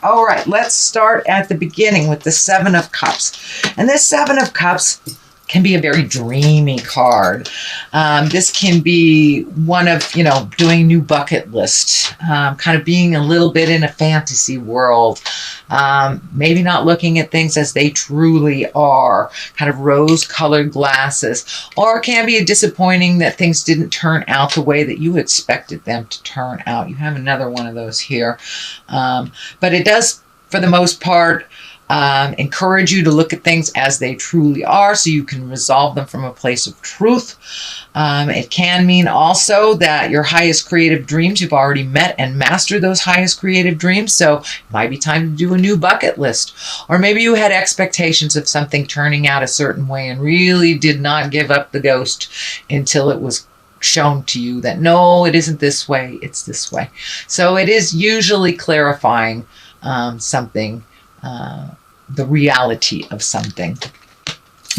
All right, let's start at the beginning with the Seven of Cups. And this Seven of Cups can be a very dreamy card. This can be one of, doing a new bucket list, kind of being a little bit in a fantasy world, maybe not looking at things as they truly are, kind of rose-colored glasses, or it can be disappointing that things didn't turn out the way that you expected them to turn out. You have another one of those here. But it does, for the most part, encourage you to look at things as they truly are so you can resolve them from a place of truth. It can mean also that your highest creative dreams, you've already met and mastered those highest creative dreams, so it might be time to do a new bucket list. Or maybe you had expectations of something turning out a certain way and really did not give up the ghost until it was shown to you that no, it isn't this way, it's this way. So it is usually clarifying something, the reality of something.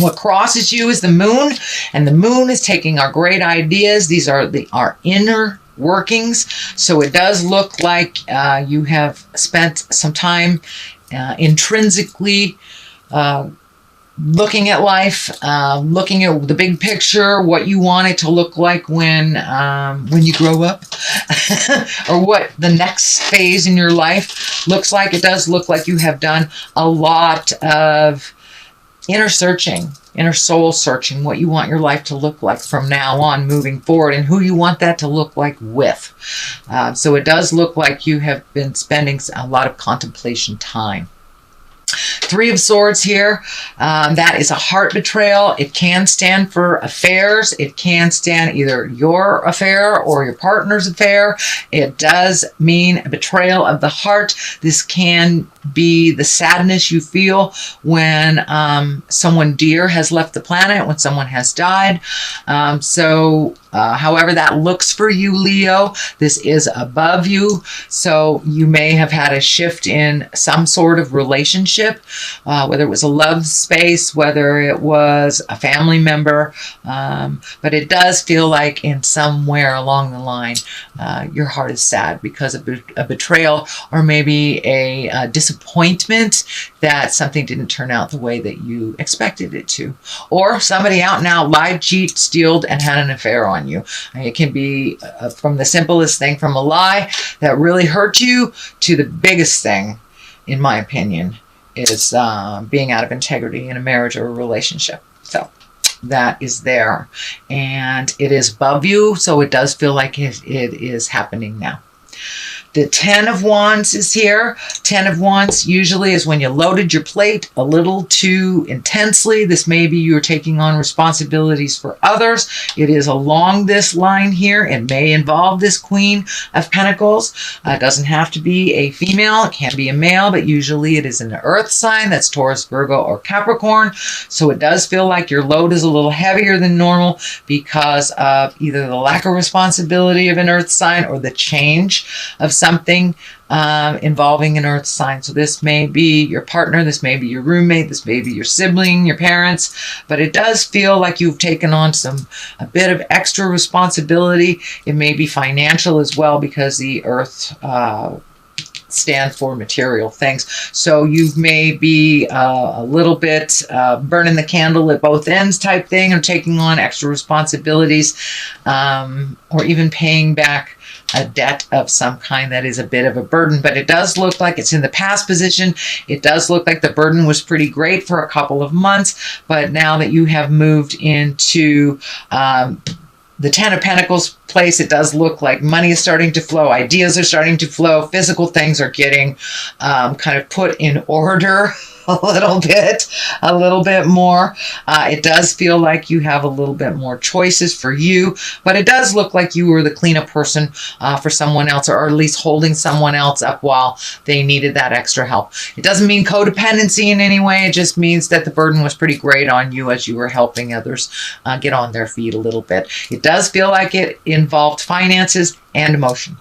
What crosses you is the moon, and the moon is taking our great ideas. These are our inner workings. So it does look like you have spent some time intrinsically looking at life, looking at the big picture, what you want it to look like when you grow up, or what the next phase in your life looks like. It does look like you have done a lot of inner searching, inner soul searching, what you want your life to look like from now on moving forward, and who you want that to look like with. So it does look like you have been spending a lot of contemplation time. Three of Swords here. That is a heart betrayal. It can stand for affairs. It can stand either your affair or your partner's affair. It does mean a betrayal of the heart. This can be the sadness you feel when someone dear has left the planet, when someone has died. However that looks for you, Leo, this is above you. So you may have had a shift in some sort of relationship, whether it was a love space, whether it was a family member. But it does feel like in somewhere along the line, your heart is sad because of a betrayal, or maybe a disappointment that something didn't turn out the way that you expected it to. Or somebody out and out lied, cheated, stealed, and had an affair on you. It can be from the simplest thing, from a lie that really hurt you, to the biggest thing, in my opinion, is being out of integrity in a marriage or a relationship. So that is there. And it is above you, so it does feel like it is happening now. The Ten of Wands is here. Ten of Wands usually is when you loaded your plate a little too intensely. This may be you're taking on responsibilities for others. It is along this line here. It may involve this Queen of Pentacles. It doesn't have to be a female. It can be a male, but usually it is an earth sign. That's Taurus, Virgo, or Capricorn. So it does feel like your load is a little heavier than normal because of either the lack of responsibility of an earth sign or the change of something involving an earth sign. So this may be your partner, this may be your roommate, this may be your sibling, your parents, but it does feel like you've taken on a bit of extra responsibility. It may be financial as well, because the earth stand for material things. So you may be a little bit burning the candle at both ends type thing, or taking on extra responsibilities, or even paying back a debt of some kind that is a bit of a burden. But it does look like it's in the past position. It does look like the burden was pretty great for a couple of months, but now that you have moved into the Ten of Pentacles place, it does look like money is starting to flow, ideas are starting to flow, physical things are getting kind of put in order a little bit more. It does feel like you have a little bit more choices for you, but it does look like you were the cleanup person for someone else, or at least holding someone else up while they needed that extra help. It doesn't mean codependency in any way. It just means that the burden was pretty great on you as you were helping others get on their feet a little bit. It does feel like it involved finances and emotion.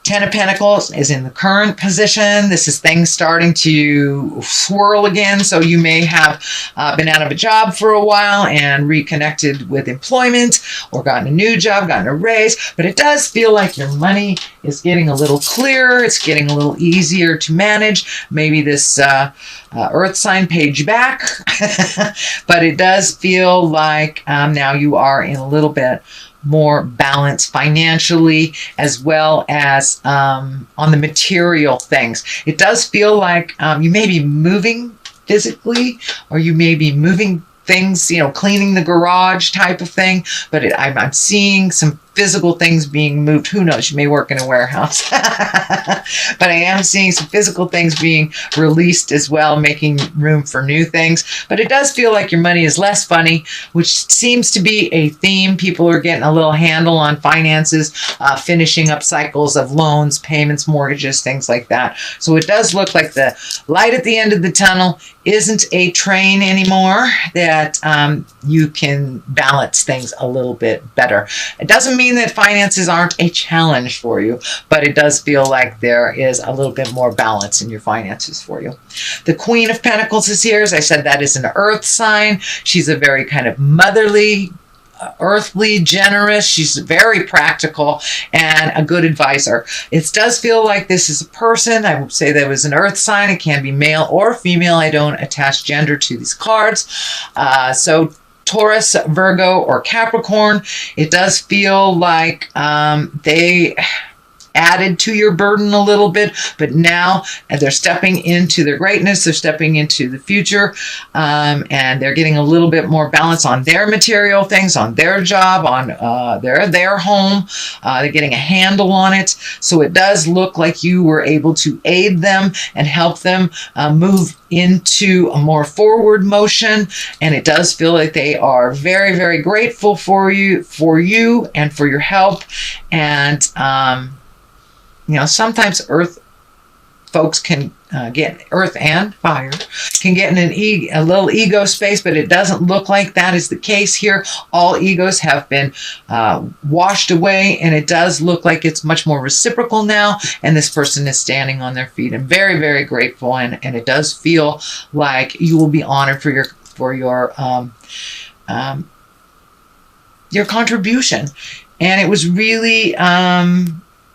Ten of Pentacles is in the current position. This is things starting to swirl again. So you may have been out of a job for a while and reconnected with employment, or gotten a new job, gotten a raise. But it does feel like your money is getting a little clearer. It's getting a little easier to manage. Maybe this earth sign paid you back. But it does feel like now you are in a little bit more balance financially, as well as on the material things. It does feel like you may be moving physically, or you may be moving things, cleaning the garage type of thing. But I'm seeing some physical things being moved. Who knows? You may work in a warehouse. But I am seeing some physical things being released as well, making room for new things. But it does feel like your money is less funny, which seems to be a theme. People are getting a little handle on finances, finishing up cycles of loans, payments, mortgages, things like that. So it does look like the light at the end of the tunnel isn't a train anymore, that you can balance things a little bit better. It doesn't mean that finances aren't a challenge for you, but it does feel like there is a little bit more balance in your finances for you. The Queen of Pentacles is here. As I said, that is an earth sign. She's a very kind of motherly, earthly, generous. She's very practical and a good advisor. It does feel like this is a person. I would say that was an earth sign. It can be male or female. I don't attach gender to these cards. So Taurus, Virgo, or Capricorn, it does feel like they added to your burden a little bit, but now they're stepping into their greatness, they're stepping into the future, and they're getting a little bit more balance on their material things, on their job, on their home. They're getting a handle on it. So it does look like you were able to aid them and help them move into a more forward motion, and it does feel like they are very, very grateful for you and for your help. And sometimes earth folks can get, earth and fire can get in a little ego space, but it doesn't look like that is the case here. All egos have been washed away, and it does look like it's much more reciprocal now, and this person is standing on their feet and very, very grateful, and it does feel like you will be honored for your contribution. And it was really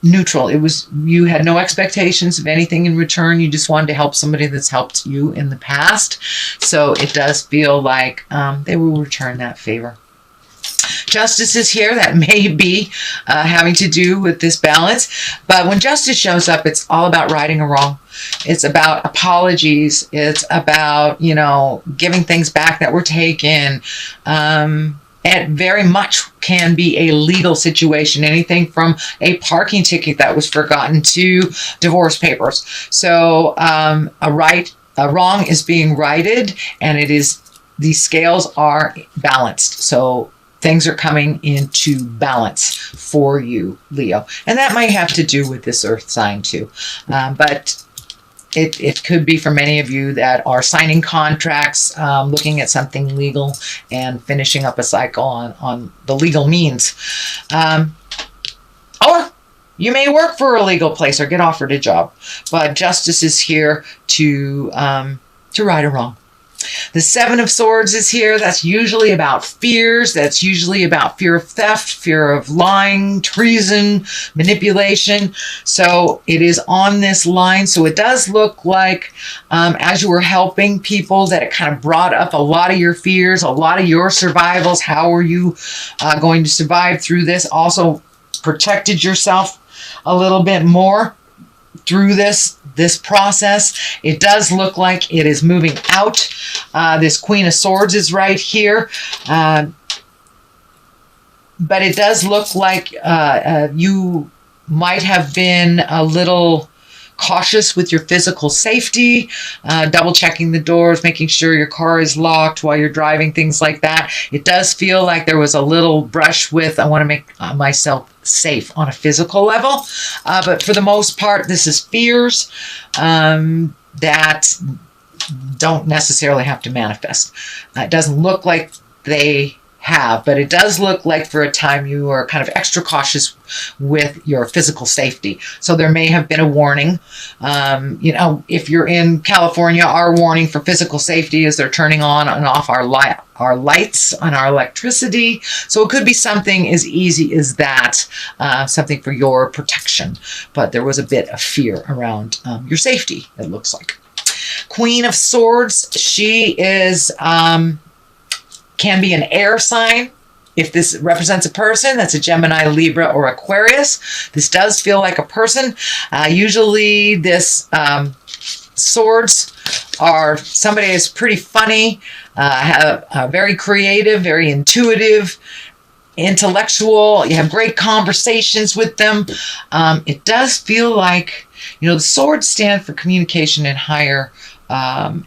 neutral. You had no expectations of anything in return. You just wanted to help somebody that's helped you in the past. So it does feel like they will return that favor. Justice is here. That may be having to do with this balance. But when justice shows up, it's all about righting a wrong. It's about apologies. It's about, giving things back that were taken. It very much can be a legal situation, anything from a parking ticket that was forgotten to divorce papers. So a wrong is being righted, and these scales are balanced. So things are coming into balance for you, Leo. And that might have to do with this earth sign too. But it could be for many of you that are signing contracts, looking at something legal and finishing up a cycle on the legal means. Or you may work for a legal place or get offered a job. But justice is here to right a wrong. The Seven of Swords is here. That's usually about fears. That's usually about fear of theft, fear of lying, treason, manipulation. So it is on this line. So it does look like as you were helping people that it kind of brought up a lot of your fears, a lot of your survivals. How are you going to survive through this? Also protected yourself a little bit more through this process. It does look like it is moving out. This Queen of Swords is right here. But it does look like you might have been a little cautious with your physical safety, double checking the doors, making sure your car is locked while you're driving, things like that. It does feel like there was a little brush with, I want to make myself safe on a physical level. But for the most part, this is fears that don't necessarily have to manifest. It doesn't look like they have, but it does look like for a time you are kind of extra cautious with your physical safety. So there may have been a warning. If you're in California, our warning for physical safety is they're turning on and off our lights and our electricity. So it could be something as easy as that, something for your protection. But there was a bit of fear around your safety, it looks like. Queen of Swords, she is can be an air sign. If this represents a person, that's a Gemini, Libra, or Aquarius. This does feel like a person. Usually this swords are somebody who's pretty funny, very creative, very intuitive, intellectual. You have great conversations with them. It does feel like, the swords stand for communication and higher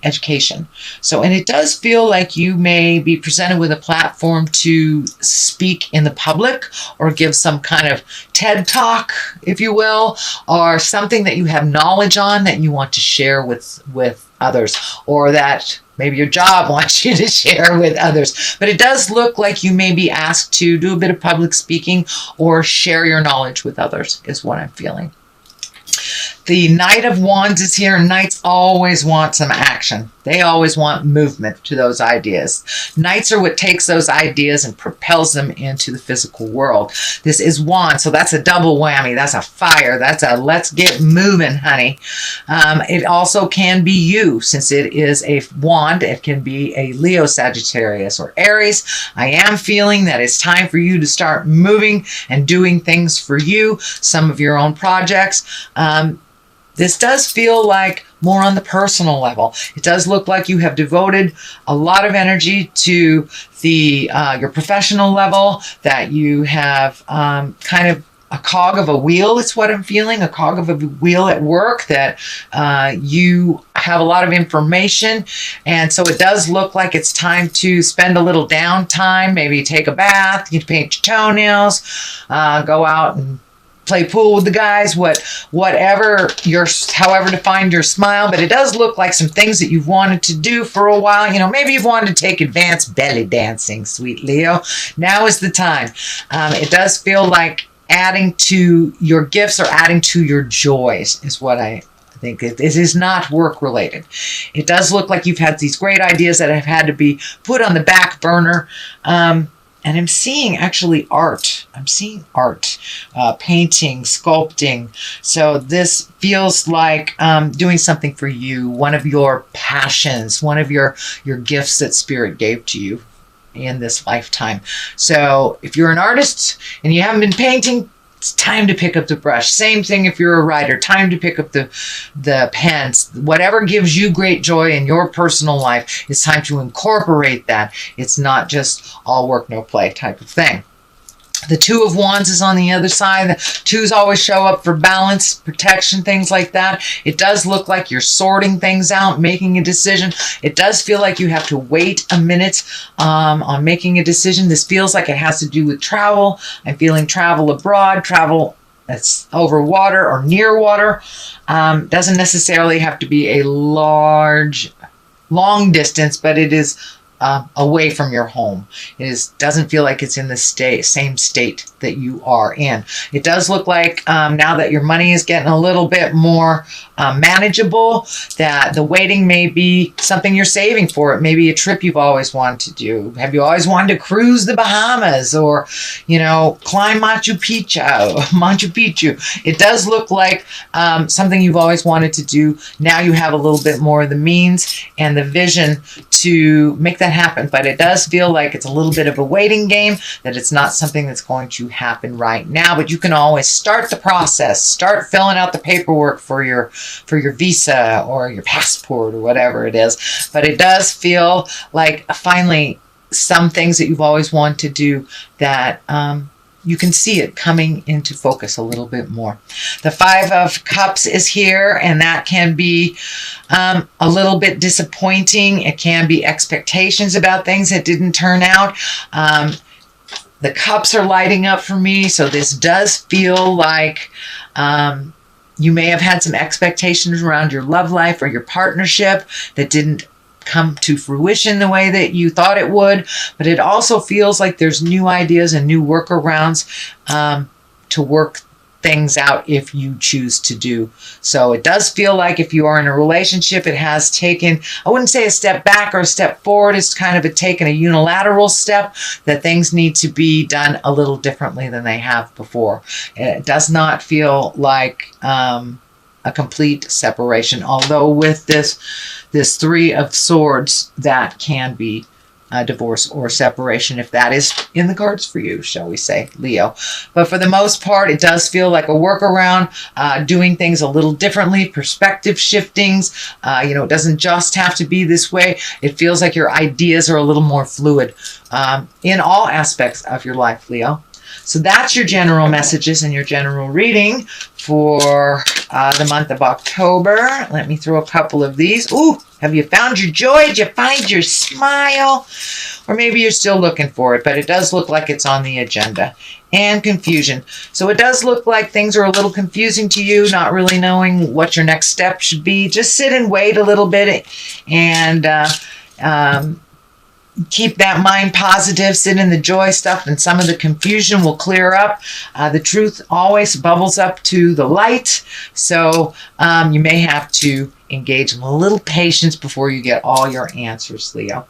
education. So, and it does feel like you may be presented with a platform to speak in the public or give some kind of TED talk, if you will, or something that you have knowledge on that you want to share with others, or that maybe your job wants you to share with others. But it does look like you may be asked to do a bit of public speaking or share your knowledge with others, is what I'm feeling. The Knight of Wands is here, and Knights always want some action. They always want movement to those ideas. Knights are what takes those ideas and propels them into the physical world. This is Wands, so that's a double whammy. That's a fire. That's a let's get moving, honey. It also can be you, since it is a wand. It can be a Leo, Sagittarius, or Aries. I am feeling that it's time for you to start moving and doing things for you, some of your own projects. This does feel like more on the personal level. It does look like you have devoted a lot of energy to the your professional level, that you have kind of a cog of a wheel. It's what I'm feeling, a cog of a wheel at work, that you have a lot of information. And so it does look like it's time to spend a little downtime, maybe take a bath, you paint your toenails, go out and play pool with the guys, however to find your smile. But it does look like some things that you've wanted to do for a while. Maybe you've wanted to take advanced belly dancing, sweet Leo. Now is the time. It does feel like adding to your gifts or adding to your joys is what I think. It is not work related. It does look like you've had these great ideas that have had to be put on the back burner. And I'm seeing actually art. I'm seeing art, painting, sculpting. So this feels like doing something for you, one of your passions, one of your gifts that Spirit gave to you in this lifetime. So if you're an artist and you haven't been painting, it's time to pick up the brush. Same thing if you're a writer, time to pick up the pens. Whatever gives you great joy in your personal life, it's time to incorporate that. It's not just all work, no play type of thing. The Two of Wands is on the other side. The twos always show up for balance, protection, things like that. It does look like you're sorting things out, making a decision. It does feel like you have to wait a minute on making a decision. This feels like it has to do with travel. I'm feeling travel abroad, travel that's over water or near water. Doesn't necessarily have to be a long distance, but it is away from your home. It doesn't feel like it's in the same state that you are in. It does look like now that your money is getting a little bit more manageable, that the waiting may be something you're saving for. It may be a trip you've always wanted to do. Have you always wanted to cruise the Bahamas or, climb Machu Picchu? It does look like something you've always wanted to do. Now you have a little bit more of the means and the vision to make that happen. But it does feel like it's a little bit of a waiting game, that it's not something that's going to happen right now. But you can always start the process, start filling out the paperwork for your visa or your passport or whatever it is. But it does feel like finally some things that you've always wanted to do, that you can see it coming into focus a little bit more. The Five of Cups is here, and that can be a little bit disappointing. It can be expectations about things that didn't turn out. The cups are lighting up for me, so this does feel like you may have had some expectations around your love life or your partnership that didn't come to fruition the way that you thought it would, but it also feels like there's new ideas and new workarounds to work things out if you choose to do. So it does feel like if you are in a relationship, it has taken, I wouldn't say a step back or a step forward. It's kind of taken a unilateral step that things need to be done a little differently than they have before. It does not feel like a complete separation, although with this Three of Swords, that can be a divorce or separation if that is in the cards for you, shall we say, Leo. But for the most part, it does feel like a workaround, doing things a little differently, perspective shiftings. It doesn't just have to be this way. It feels like your ideas are a little more fluid in all aspects of your life, Leo. So that's your general messages and your general reading for the month of October. Let me throw a couple of these. Ooh, have you found your joy? Did you find your smile? Or maybe you're still looking for it, but it does look like it's on the agenda. And confusion. So it does look like things are a little confusing to you, not really knowing what your next step should be. Just sit and wait a little bit and keep that mind positive, sit in the joy stuff, and some of the confusion will clear up. The truth always bubbles up to the light, so you may have to engage in a little patience before you get all your answers, Leo.